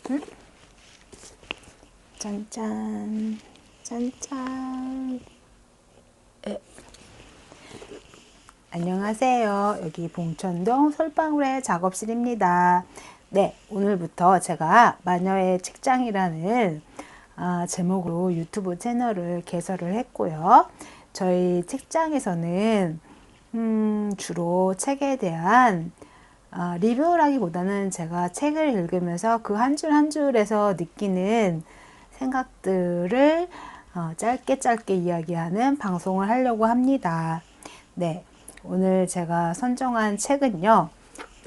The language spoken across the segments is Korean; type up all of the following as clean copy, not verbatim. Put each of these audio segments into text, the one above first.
응? 짠짠, 짠짠. 에. 안녕하세요. 여기 봉천동 솔방울의 작업실입니다. 네, 오늘부터 제가 마녀의 책장이라는 제목으로 유튜브 채널을 개설을 했고요. 저희 책장에서는 주로 책에 대한 리뷰라기보다는 제가 책을 읽으면서 그 한 줄 한 줄에서 느끼는 생각들을 짧게 이야기하는 방송을 하려고 합니다. 네, 오늘 제가 선정한 책은요.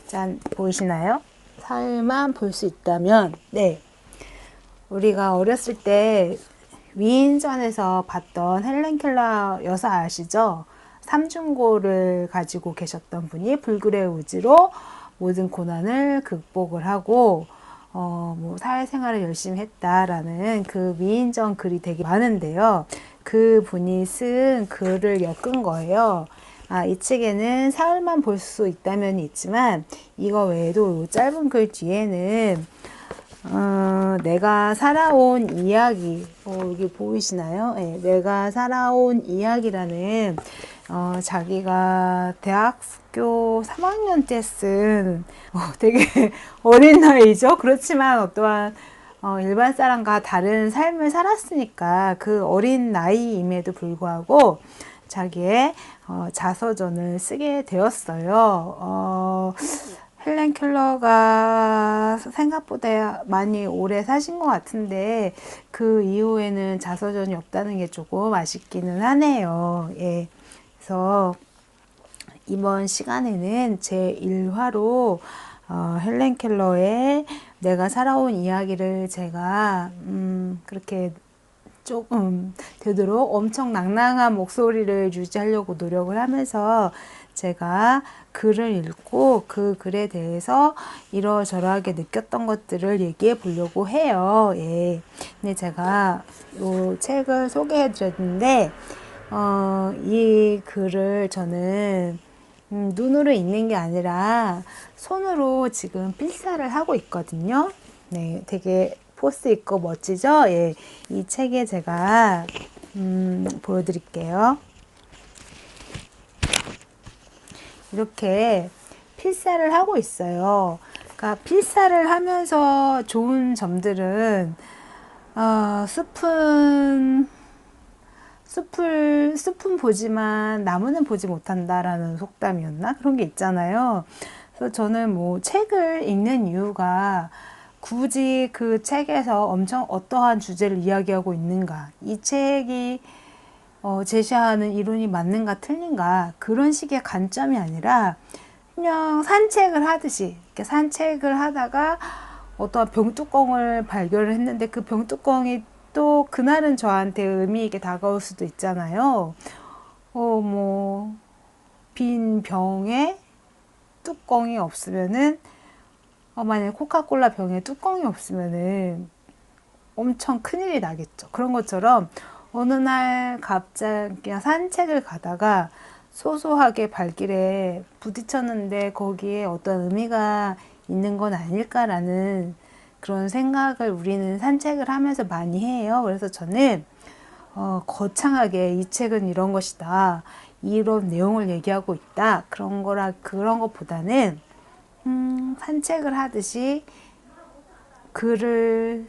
짠, 보이시나요? 삶만 볼 수 있다면. 네, 우리가 어렸을 때 위인전에서 봤던 헬렌 켈러 여사 아시죠? 삼중고를 가지고 계셨던 분이 불굴의 의지로 모든 고난을 극복을 하고 사회생활을 열심히 했다라는 그 위인전 글이 되게 많은데요. 그 분이 쓴 글을 엮은 거예요. 이 책에는 사흘만 볼 수 있다면이 있지만 이거 외에도 짧은 글 뒤에는 내가 살아온 이야기, 여기 보이시나요? 네, 내가 살아온 이야기라는 자기가 대학교 3학년 때 쓴 되게 어린 나이죠. 그렇지만 어떠한 일반 사람과 다른 삶을 살았으니까 그 어린 나이임에도 불구하고 자기의 자서전을 쓰게 되었어요. 헬렌 켈러가 생각보다 많이 오래 사신 것 같은데 그 이후에는 자서전이 없다는 게 조금 아쉽기는 하네요. 예. 그래서 이번 시간에는 제 1화로 헬렌 켈러의 내가 살아온 이야기를 제가 그렇게 조금 되도록 엄청 낭낭한 목소리를 유지하려고 노력을 하면서 제가 글을 읽고 그 글에 대해서 이러저러하게 느꼈던 것들을 얘기해 보려고 해요. 예. 근데 제가 이 책을 소개해 드렸는데 이 글을 저는 눈으로 읽는 게 아니라 손으로 지금 필사를 하고 있거든요. 네, 되게 포스 있고 멋지죠? 예, 이 책에 제가 보여드릴게요. 이렇게 필사를 하고 있어요. 그러니까 필사를 하면서 좋은 점들은 숲은 보지만 나무는 보지 못한다라는 속담이었나? 그런 게 있잖아요. 그래서 저는 뭐 책을 읽는 이유가 굳이 그 책에서 엄청 어떠한 주제를 이야기하고 있는가, 이 책이 제시하는 이론이 맞는가 틀린가, 그런 식의 관점이 아니라 그냥 산책을 하듯이 이렇게 산책을 하다가 어떠한 병뚜껑을 발견을 했는데 그 병뚜껑이 또 그날은 저한테 의미 있게 다가올 수도 있잖아요. 빈 병에 뚜껑이 없으면은 만약에 코카콜라 병에 뚜껑이 없으면은 엄청 큰일이 나겠죠. 그런 것처럼 어느 날 갑자기 그냥 산책을 가다가 소소하게 발길에 부딪혔는데 거기에 어떤 의미가 있는 건 아닐까라는 그런 생각을 우리는 산책을 하면서 많이 해요. 그래서 저는 거창하게 이 책은 이런 것이다, 이런 내용을 얘기하고 있다, 그런 것보다는 산책을 하듯이 글을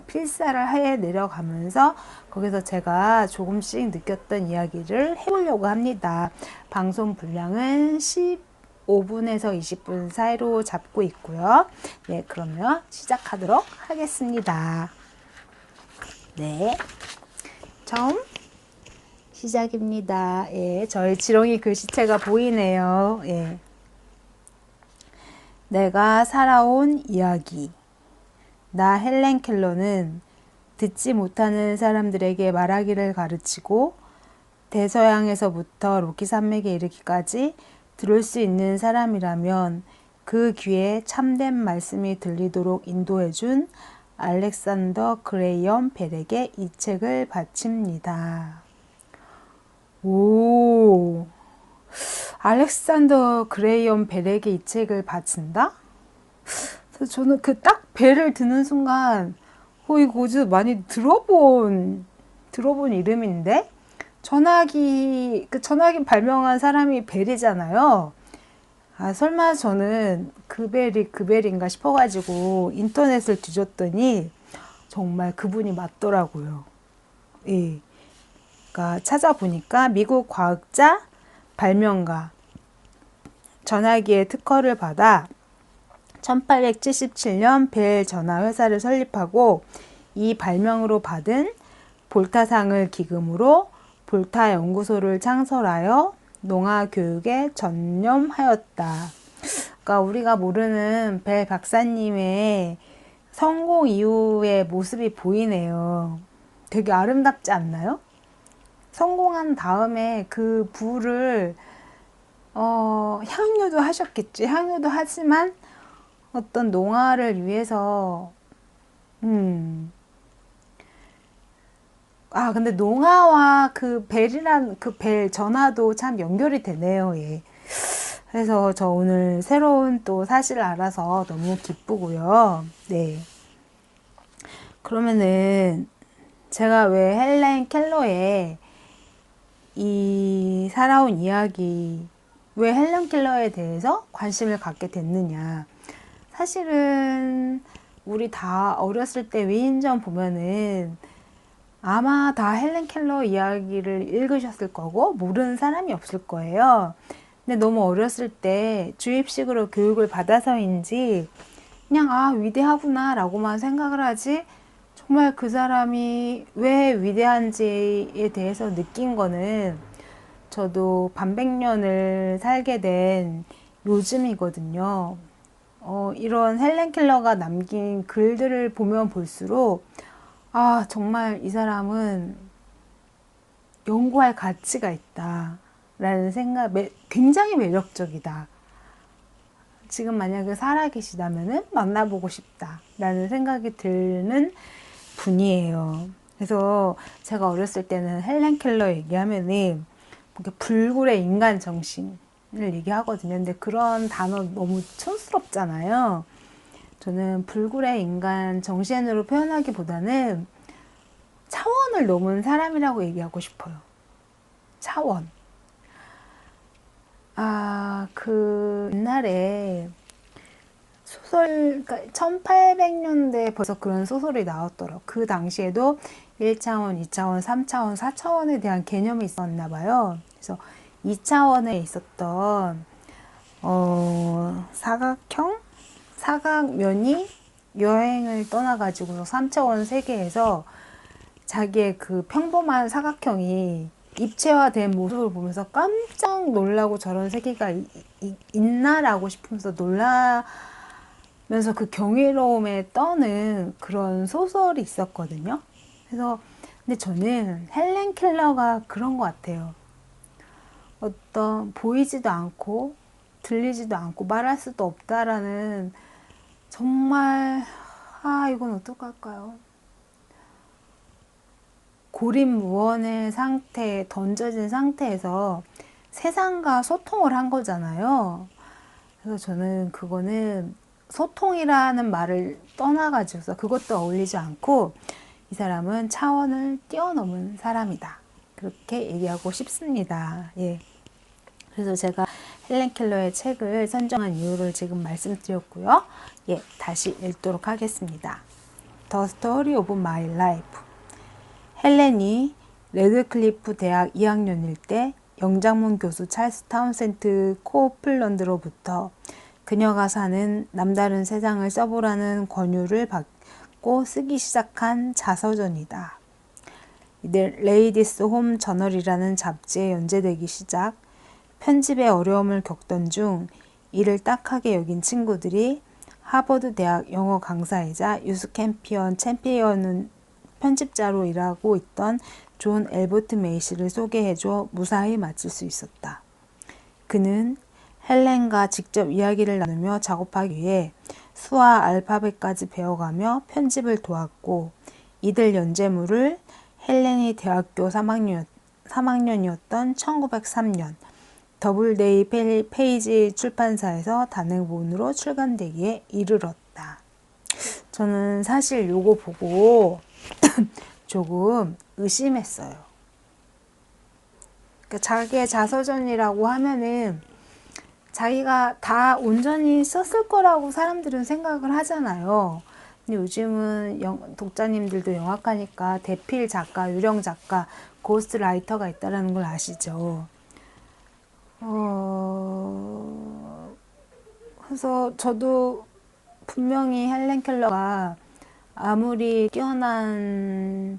필사를 해 내려가면서 거기서 제가 조금씩 느꼈던 이야기를 해보려고 합니다. 방송 분량은 15분에서 20분 사이로 잡고 있고요. 네, 그러면 시작하도록 하겠습니다. 네, 처음 시작입니다. 예, 저희 지렁이 글씨체가 보이네요. 예. 내가 살아온 이야기. 나 헬렌 켈러는 듣지 못하는 사람들에게 말하기를 가르치고 대서양에서부터 로키 산맥에 이르기까지 들을 수 있는 사람이라면 그 귀에 참된 말씀이 들리도록 인도해준 알렉산더 그레이엄 벨에게 이 책을 바칩니다. 오, 알렉산더 그레이엄 벨에게 이 책을 바친다? 그래서 저는 그 딱 벨을 듣는 순간, 이거 어디서 많이 들어본 이름인데? 전화기 발명한 사람이 벨이잖아요. 아, 설마 저는 그 벨이 그 벨인가 싶어가지고 인터넷을 뒤졌더니 정말 그분이 맞더라고요. 예. 그러니까 찾아보니까 미국 과학자, 발명가, 전화기의 특허를 받아 1877년 벨 전화 회사를 설립하고 이 발명으로 받은 볼타상을 기금으로 볼타 연구소를 창설하여 농아 교육에 전념하였다. 그러니까 우리가 모르는 벨 박사님의 성공 이후의 모습이 보이네요. 되게 아름답지 않나요? 성공한 다음에 그 부를 향유도 하셨겠지. 향유도 하지만 어떤 농아를 위해서 근데 농아와 그 벨이란 그 벨 전화도 참 연결이 되네요. 예. 그래서 저 오늘 새로운 또 사실을 알아서 너무 기쁘고요. 네. 그러면은 제가 왜 헬렌 켈러의 이 살아온 이야기, 왜 헬렌 켈러에 대해서 관심을 갖게 됐느냐. 사실은 우리 다 어렸을 때 위인전 보면은 아마 다 헬렌 켈러 이야기를 읽으셨을 거고 모르는 사람이 없을 거예요. 근데 너무 어렸을 때 주입식으로 교육을 받아서인지 그냥 위대하구나 라고만 생각을 하지, 정말 그 사람이 왜 위대한지에 대해서 느낀 거는 저도 반백년을 살게 된 요즘이거든요. 이런 헬렌 켈러가 남긴 글들을 보면 볼수록 정말 이 사람은 연구할 가치가 있다 라는 생각, 굉장히 매력적이다. 지금 만약에 살아계시다면 만나보고 싶다 라는 생각이 드는 분이에요. 그래서 제가 어렸을 때는 헬렌 켈러 얘기하면은 불굴의 인간 정신을 얘기하거든요. 근데 그런 단어 너무 촌스럽잖아요. 저는 불굴의 인간 정신으로 표현하기보다는 차원을 넘은 사람이라고 얘기하고 싶어요. 차원. 그 옛날에 소설, 그러니까 1800년대에 벌써 그런 소설이 나왔더라고요. 그 당시에도 1차원, 2차원, 3차원, 4차원에 대한 개념이 있었나 봐요. 그래서 2차원에 있었던 사각면이 여행을 떠나가지고 3차원 세계에서 자기의 그 평범한 사각형이 입체화된 모습을 보면서 깜짝 놀라고 저런 세계가 있나라고 싶으면서 놀라면서 그 경이로움에 떠는 그런 소설이 있었거든요. 그래서 근데 저는 헬렌 켈러가 그런 것 같아요. 어떤 보이지도 않고 들리지도 않고 말할 수도 없다라는, 정말 이건 어떡할까요? 고립무원의 상태, 던져진 상태에서 세상과 소통을 한 거잖아요. 그래서 저는 그거는 소통이라는 말을 떠나가지고서 그것도 어울리지 않고 이 사람은 차원을 뛰어넘은 사람이다. 그렇게 얘기하고 싶습니다. 예. 그래서 제가 헬렌 켈러의 책을 선정한 이유를 지금 말씀드렸고요. 예, 다시 읽도록 하겠습니다. The Story of My Life. 헬렌이 레드클리프 대학 2학년일 때 영장문 교수 찰스 타운센트 코플런드로부터 그녀가 사는 남다른 세상을 써보라는 권유를 받고 쓰기 시작한 자서전이다. 레이디스 홈 저널이라는 잡지에 연재되기 시작, 편집에 어려움을 겪던 중 이를 딱하게 여긴 친구들이 하버드 대학 영어 강사이자 유스캠피언 챔피언은 편집자로 일하고 있던 존 엘버트 메이시를 소개해줘 무사히 마칠 수 있었다. 그는 헬렌과 직접 이야기를 나누며 작업하기 위해 수와 알파벳까지 배워가며 편집을 도왔고, 이들 연재물을 헬렌이 대학교 3학년이었던 1903년 더블데이 페이지 출판사에서 단행본으로 출간되기에 이르렀다. 저는 사실 요거 보고 조금 의심했어요. 그러니까 자기의 자서전이라고 하면은 자기가 다 온전히 썼을 거라고 사람들은 생각을 하잖아요. 근데 요즘은 독자님들도 영악하니까 대필 작가, 유령 작가, 고스트라이터가 있다는 걸 아시죠? 그래서 저도 분명히 헬렌 켈러가 아무리 뛰어난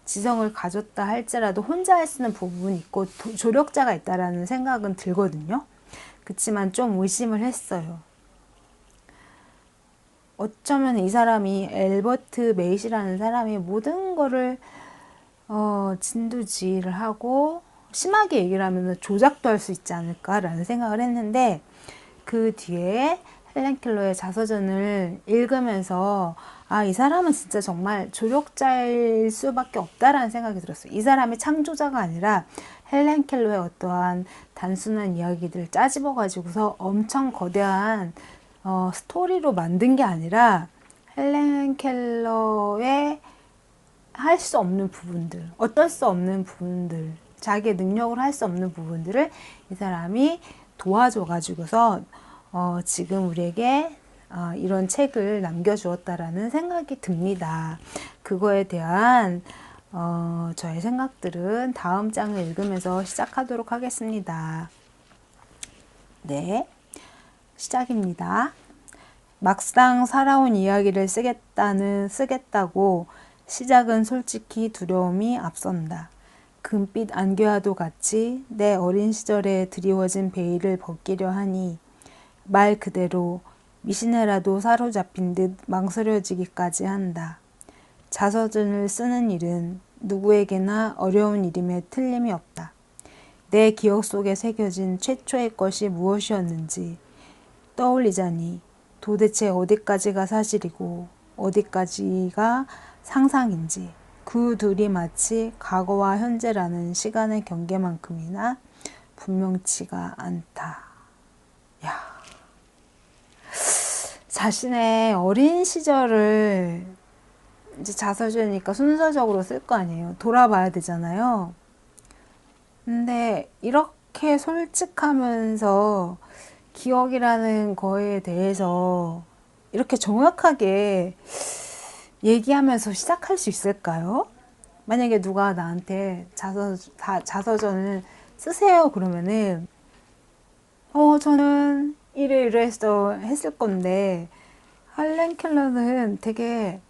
지성을 가졌다 할지라도 혼자 할 수 있는 부분이 있고 조력자가 있다라는 생각은 들거든요. 그렇지만 좀 의심을 했어요. 어쩌면 이 사람이 엘버트 메이시라는 사람이 모든 거를 진두지휘를 하고 심하게 얘기를 하면 조작도 할 수 있지 않을까라는 생각을 했는데 그 뒤에 헬렌 켈러의 자서전을 읽으면서 이 사람은 진짜 정말 조력자일 수밖에 없다라는 생각이 들었어요. 이 사람이 창조자가 아니라 헬렌 켈러의 어떠한 단순한 이야기들을 짜집어 가지고서 엄청 거대한 스토리로 만든 게 아니라 헬렌 켈러의 할 수 없는 부분들, 어쩔 수 없는 부분들, 자기의 능력으로 할 수 없는 부분들을 이 사람이 도와줘 가지고서 지금 우리에게 이런 책을 남겨주었다라는 생각이 듭니다. 그거에 대한 저의 생각들은 다음 장을 읽으면서 시작하도록 하겠습니다. 네, 시작입니다. 막상 살아온 이야기를 쓰겠다고 시작은 솔직히 두려움이 앞선다. 금빛 안개와도 같이 내 어린 시절에 드리워진 베일을 벗기려 하니 말 그대로 미신에라도 사로잡힌 듯 망설여지기까지 한다. 자서전을 쓰는 일은 누구에게나 어려운 일임에 틀림이 없다. 내 기억 속에 새겨진 최초의 것이 무엇이었는지 떠올리자니 도대체 어디까지가 사실이고 어디까지가 상상인지 그 둘이 마치 과거와 현재라는 시간의 경계만큼이나 분명치가 않다. 야, 자신의 어린 시절을 이제 자서전이니까 순서적으로 쓸 거 아니에요. 돌아봐야 되잖아요. 근데 이렇게 솔직하면서 기억이라는 거에 대해서 이렇게 정확하게 얘기하면서 시작할 수 있을까요? 만약에 누가 나한테 자서전을 쓰세요 그러면은 저는 이래서 했을 건데 헬렌 켈러는 되게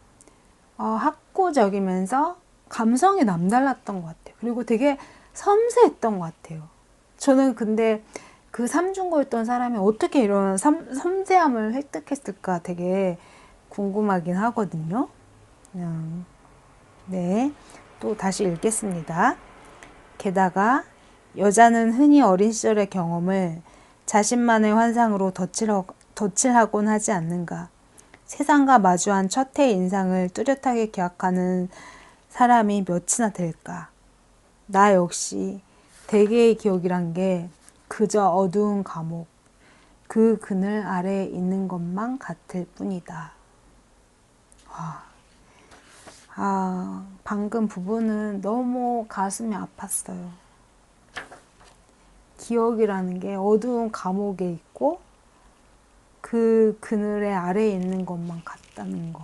학구적이면서 감성이 남달랐던 것 같아요. 그리고 되게 섬세했던 것 같아요. 저는 근데 그 삼중고였던 사람이 어떻게 이런 섬세함을 획득했을까 되게 궁금하긴 하거든요. 네, 또 다시 읽겠습니다. 게다가 여자는 흔히 어린 시절의 경험을 자신만의 환상으로 덧칠하곤 하지 않는가. 세상과 마주한 첫 해 인상을 뚜렷하게 기억하는 사람이 몇이나 될까. 나 역시 대개의 기억이란 게 그저 어두운 감옥, 그 그늘 아래에 있는 것만 같을 뿐이다. 방금 부분은 너무 가슴이 아팠어요. 기억이라는 게 어두운 감옥에 있고 그 그늘의 아래에 있는 것만 같다는 거.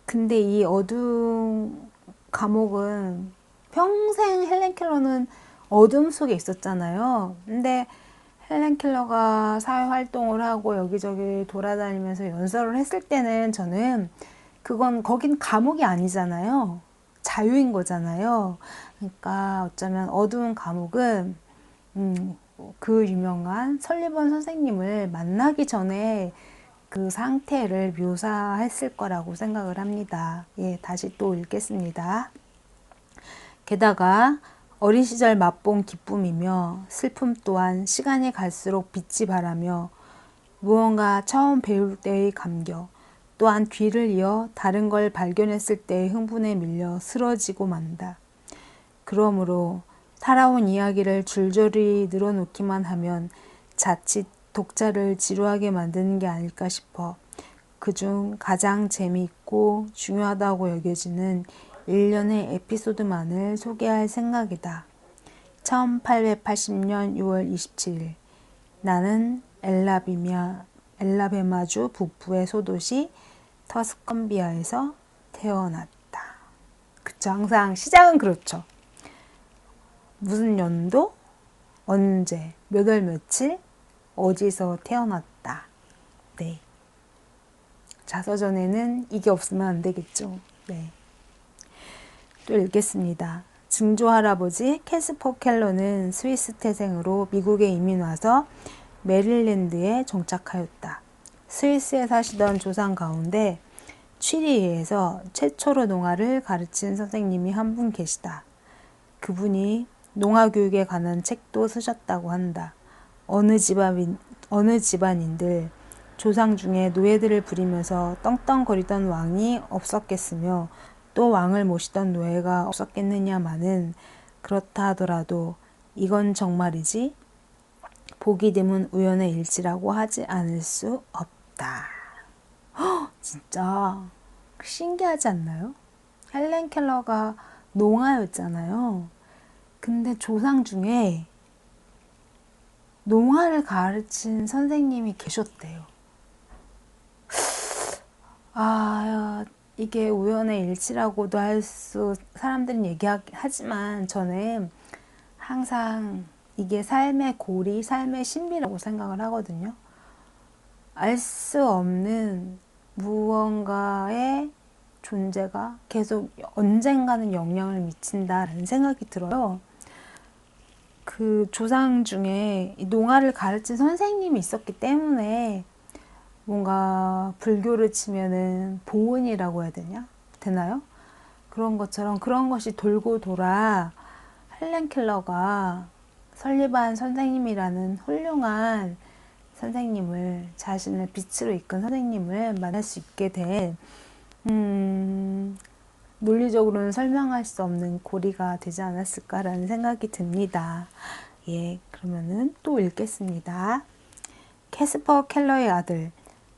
근데 이 어두운 감옥은 평생 헬렌 켈러는 어둠 속에 있었잖아요. 근데 헬렌 켈러가 사회활동을 하고 여기저기 돌아다니면서 연설을 했을 때는 저는 거긴 감옥이 아니잖아요. 자유인 거잖아요. 그러니까 어쩌면 어두운 감옥은 그 유명한 설리번 선생님을 만나기 전에 그 상태를 묘사했을 거라고 생각을 합니다. 예, 다시 또 읽겠습니다. 게다가 어린 시절 맛본 기쁨이며 슬픔 또한 시간이 갈수록 빛이 바라며 무언가 처음 배울 때의 감격 또한 뒤를 이어 다른 걸 발견했을 때의 흥분에 밀려 쓰러지고 만다. 그러므로 살아온 이야기를 줄줄이 늘어놓기만 하면 자칫 독자를 지루하게 만드는 게 아닐까 싶어. 그중 가장 재미있고 중요하다고 여겨지는 일련의 에피소드만을 소개할 생각이다. 1880년 6월 27일 나는 엘라베마주 북부의 소도시 터스컨비아에서 태어났다. 그쵸, 항상 시작은 그렇죠. 무슨 연도, 언제, 몇 월 며칠, 어디서 태어났다. 네. 자서전에는 이게 없으면 안 되겠죠. 네. 또 읽겠습니다. 증조 할아버지 캐스퍼 켈러는 스위스 태생으로 미국에 이민 와서 메릴랜드에 정착하였다. 스위스에 사시던 조상 가운데 취리히에서 최초로 농아를 가르친 선생님이 한 분 계시다. 그분이 농아 교육에 관한 책도 쓰셨다고 한다. 어느 집안인들 조상 중에 노예들을 부리면서 떵떵거리던 왕이 없었겠으며 또 왕을 모시던 노예가 없었겠느냐마는 그렇다 하더라도 이건 정말이지 보기 드문 우연의 일치라고 하지 않을 수 없다. 진짜 신기하지 않나요? 헬렌 켈러가 농아였잖아요. 근데 조상 중에 농아를 가르친 선생님이 계셨대요. 이게 우연의 일치라고도 사람들은 얘기하지만 저는 항상 이게 삶의 고리, 삶의 신비라고 생각을 하거든요. 알 수 없는 무언가의 존재가 계속 언젠가는 영향을 미친다라는 생각이 들어요. 그 조상 중에 농아를 가르친 선생님이 있었기 때문에 뭔가 불교를 치면은 보은이라고 해야 되나요? 그런 것처럼 그런 것이 돌고 돌아 헬렌 켈러가 설리반 선생님이라는 훌륭한 선생님을, 자신을 빛으로 이끈 선생님을 만날 수 있게 된 논리적으로는 설명할 수 없는 고리가 되지 않았을까라는 생각이 듭니다. 예, 그러면은 또 읽겠습니다. 캐스퍼 켈러의 아들,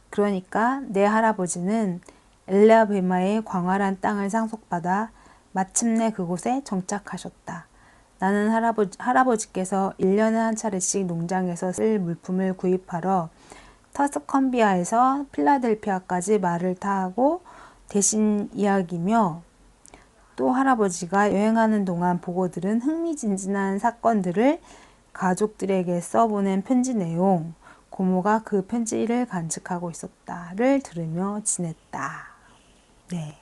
그러니까 내 할아버지는 엘라베마의 광활한 땅을 상속받아 마침내 그곳에 정착하셨다. 나는 할아버지께서 1년에 한 차례씩 농장에서 쓸 물품을 구입하러 터스컨비아에서 필라델피아까지 말을 타고 대신 이야기며 또 할아버지가 여행하는 동안 보고 들은 흥미진진한 사건들을 가족들에게 써보낸 편지 내용, 고모가 그 편지를 간직하고 있었다를 들으며 지냈다. 네.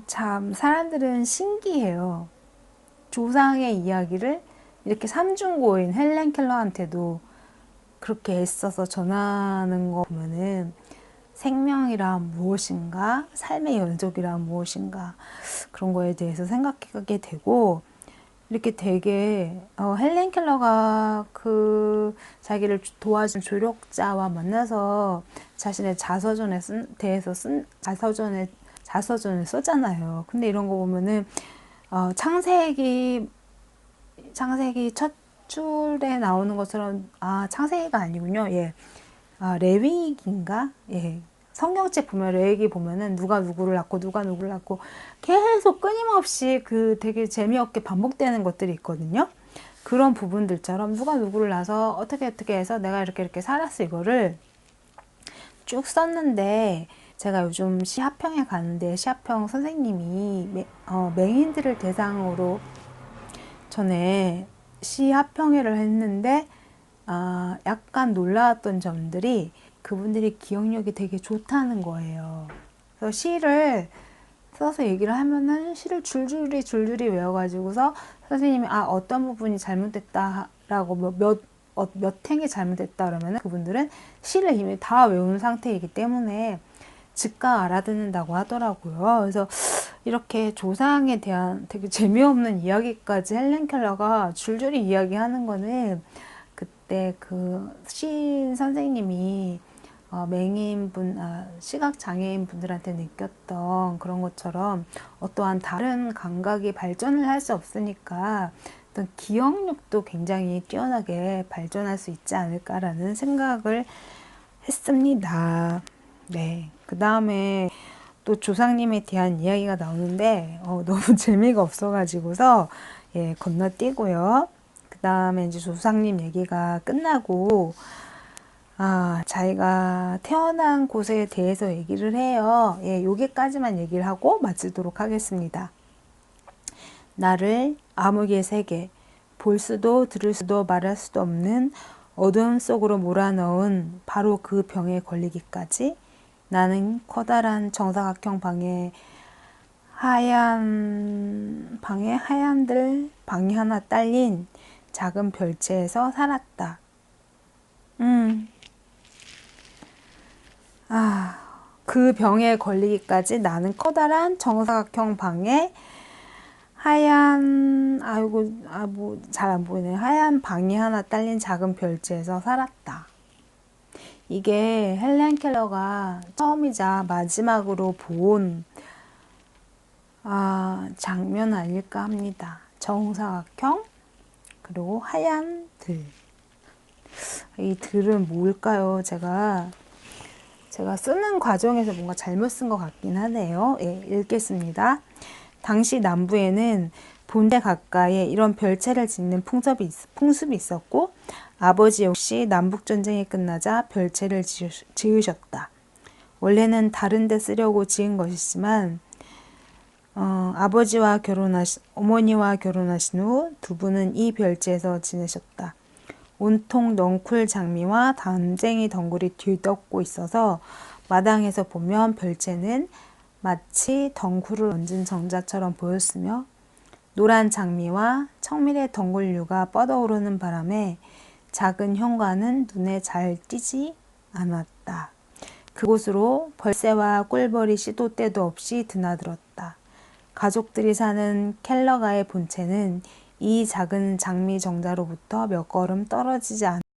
참 사람들은 신기해요. 조상의 이야기를 이렇게 삼중고인 헬렌 켈러한테도 그렇게 애써서 전하는 거 보면은 생명이란 무엇인가, 삶의 연속이란 무엇인가, 그런 거에 대해서 생각하게 되고, 이렇게 되게 헬렌 켈러가 그 자기를 도와준 조력자와 만나서 자신의 자서전을 쓰잖아요. 근데 이런 거 보면은 창세기 첫 줄에 나오는 것처럼 창세기가 아니군요. 예. 레위기인가? 예. 성경책 보면 레위기 보면은 누가 누구를 낳고 계속 끊임없이 그 되게 재미없게 반복되는 것들이 있거든요. 그런 부분들처럼 누가 누구를 낳아서 어떻게 해서 내가 이렇게 살았어, 이거를 쭉 썼는데, 제가 요즘 시합평에 가는데 시합평 선생님이 맹인들을 대상으로 전에 시합평회를 했는데 약간 놀라웠던 점들이 그분들이 기억력이 되게 좋다는 거예요. 그래서 시를 써서 얘기를 하면은 시를 줄줄이 외워가지고서 선생님이 어떤 부분이 잘못됐다라고 몇 행이 잘못됐다 그러면은 그분들은 시를 이미 다 외운 상태이기 때문에 즉각 알아듣는다고 하더라고요. 그래서 이렇게 조상에 대한 되게 재미없는 이야기까지 헬렌 켈러가 줄줄이 이야기하는 거는 그때 그 시인 선생님이 시각장애인 분들한테 느꼈던 그런 것처럼 어떠한 다른 감각이 발전을 할 수 없으니까 어떤 기억력도 굉장히 뛰어나게 발전할 수 있지 않을까라는 생각을 했습니다. 네. 그 다음에 또 조상님에 대한 이야기가 나오는데 너무 재미가 없어가지고서 예, 건너뛰고요. 그 다음에 이제 조상님 얘기가 끝나고 자기가 태어난 곳에 대해서 얘기를 해요. 예, 여기까지만 얘기를 하고 마치도록 하겠습니다. 나를 암흑의 세계, 볼 수도 들을 수도 말할 수도 없는 어두움 속으로 몰아넣은 바로 그 병에 걸리기까지 나는 커다란 정사각형 방에 하얀 방이 하나 딸린 작은 별채에서 살았다. 그 병에 걸리기까지 나는 커다란 정사각형 방에 잘 안 보이네. 하얀 방이 하나 딸린 작은 별채에서 살았다. 이게 헬렌 켈러가 처음이자 마지막으로 본 장면 아닐까 합니다. 정사각형 그리고 하얀 들. 이 들은 뭘까요? 제가 쓰는 과정에서 뭔가 잘못 쓴 것 같긴 하네요. 예, 읽겠습니다. 당시 남부에는 본대 가까이에 이런 별채를 짓는 풍습이 있었고 아버지 역시 남북전쟁이 끝나자 별채를 지으셨다. 원래는 다른 데 쓰려고 지은 것이지만 어머니와 결혼하신 후 두 분은 이 별채에서 지내셨다. 온통 넝쿨 장미와 담쟁이 덩굴이 뒤덮고 있어서 마당에서 보면 별채는 마치 덩굴을 얹은 정자처럼 보였으며 노란 장미와 청밀의 덩굴류가 뻗어오르는 바람에 작은 현관은 눈에 잘 띄지 않았다. 그곳으로 벌새와 꿀벌이 시도 때도 없이 드나들었다. 가족들이 사는 켈러가의 본체는 이 작은 장미 정자로부터 몇 걸음 떨어지지 않았다.